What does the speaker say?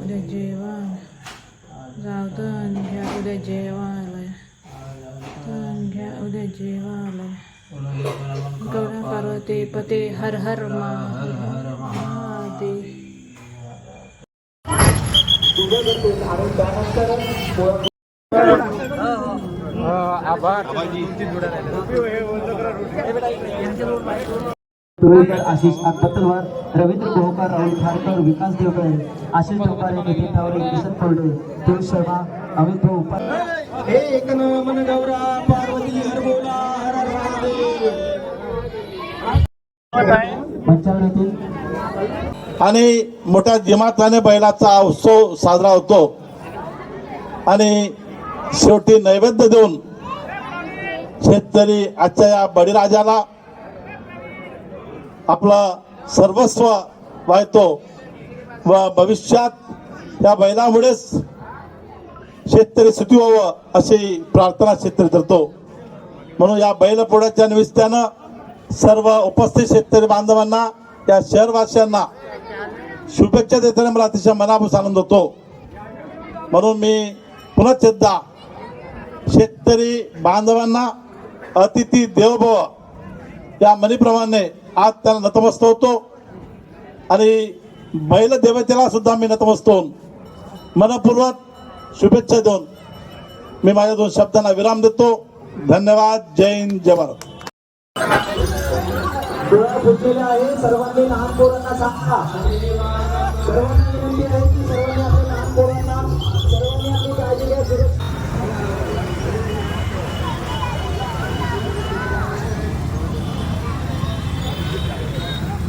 उद्या जेवण जाऊन घ्या उद्या जेवायला घ्या उद्या जेवायला गौरा पार्वती पते हर हर महादेव. आभार. आशिष पत्तलवार, रवींद्र गोहकर, राहुल खारकर, विकास देवगडे, आशिष टोकारे, नितीन धावरे, किशन कोरडे, देव शर्मा, अमित भाऊ हे एक मन गौरा पार्वती हर बोला हर हर महादेव. आणि मोठ्या जमाताने बैलाचा उत्सव साजरा होतो आणि शेवटी नैवेद्य देऊन शेतकरी आजच्या या बळीराजाला आपलं सर्वस्व वाहतो व भविष्यात या बैलामुळेच शेतकरी सुखी व्हावं अशी प्रार्थना शेतकरी करतो. म्हणून या बैलपोळ्याच्या निमित्तानं सर्व उपस्थित शेतकरी बांधवांना या शहरवासियांना शुभेच्छा देताना मला अतिशय मनापासून आनंद होतो. म्हणून मी पुन्हा एकदा शेतकरी बांधवांना अतिथी देवो भव या म्हणीप्रमाणे आज त्याला नतमस्तक होतो आणि बैल देवतेला सुद्धा मी नतमस्तक होऊन मनपूर्वक शुभेच्छा देऊन मी माझ्या 2 शब्दांना विराम देतो. धन्यवाद. जय हिंद, जय भारत. सर्वांनी लहान पोरांना सांगा सर्वांनी